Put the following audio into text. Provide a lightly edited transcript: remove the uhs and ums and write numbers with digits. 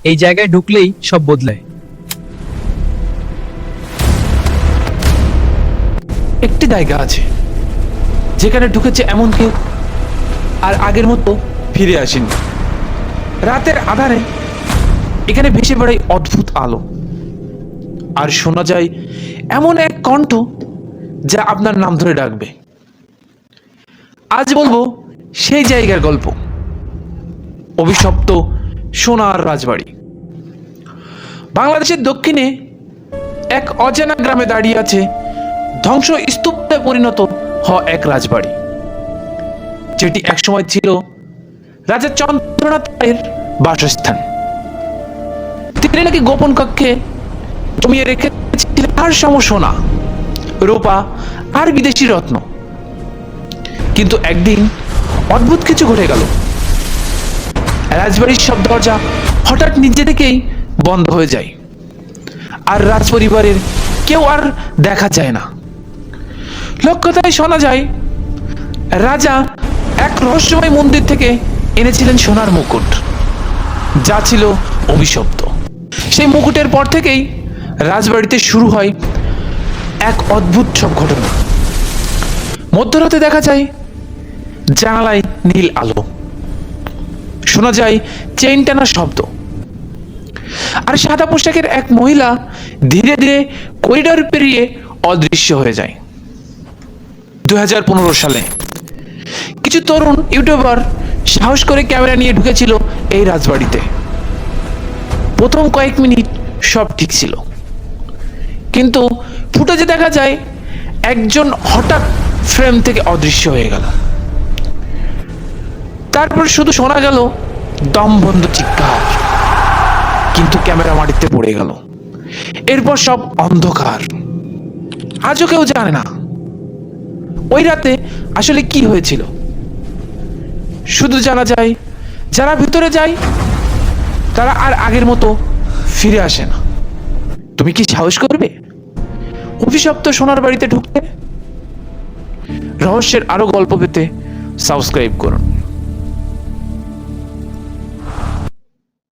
এই জায়গায় ঢুকলেই সব বদলায়। একটি জায়গা আছে যেখানে ঢুকেছে এমন কেউ আর আগের মতো ফিরে আসেনি। রাতের আধারে এখানে ভেসে বেড়ায় অদ্ভুত আলো, আর শোনা যায় এমন এক কণ্ঠ যা আপনার নাম ধরে ডাকবে। আজ বলবো সেই জায়গার গল্প, অভিশপ্ত সোনার রাজবাড়ি। বাংলাদেশের দক্ষিণে এক অজানা গ্রামে দাঁড়িয়ে আছে ধ্বংস স্তূপে পরিণত হওয়া এক রাজবাড়ি, যেটি একসময় ছিল রাজা চন্দ্রনাথ রায়ের বাসস্থান। তিনি নাকি গোপন কক্ষে জমিয়ে রেখেছিলেন ভারসাম্য সোনা, রূপা আর বিদেশি রত্ন। কিন্তু একদিন অদ্ভুত কিছু ঘটে গেল। রাজবাড়ির সব দরজা হঠাৎ নিজে থেকেই বন্ধ হয়ে যায়, আর রাজ পরিবারের কেউ আর দেখা যায় না। লোককথায় শোনা যায় রাজা এক রহস্যময় মন্দির থেকে এনেছিলেন সোনার মুকুট, যা ছিল অভিশপ্ত। সেই মুকুটের পর থেকেই রাজবাড়িতে শুরু হয় এক অদ্ভুত সব ঘটনা। মধ্যরাতে দেখা যায় জানালায় নীল আলো, শোনা যায় চেইন টানার শব্দ, আর সাদা পোশাকের এক মহিলা ধীরে ধীরে করিডোর পেরিয়ে অদৃশ্য হয়ে যায়। 2015 সালে কিছু তরুণ ইউটিউবার সাহস করে ক্যামেরা নিয়ে ঢুকেছিল এই রাজবাড়িতে। প্রথম কয়েক মিনিট সব ঠিক ছিল, কিন্তু ফুটেজে দেখা যায় একজন হঠাৎ ফ্রেম থেকে অদৃশ্য হয়ে গেল। তারপর শুধু শোনা গেল দমবন্ধ চিৎকার, কিন্তু ক্যামেরা মাটিতে পড়ে গেল। এরপর সব অন্ধকার। আজও কেউ জানে না ওই রাতে আসলে কি হয়েছিল। শুধু জানা যায় যারা ভিতরে যায় তারা আর আগের মতো ফিরে আসে না। তুমি কি সাহস করবে অভিশপ্ত সোনার বাড়িতে ঢুকতে? রহস্যের আরো গল্প পেতে সাবস্ক্রাইব করুন।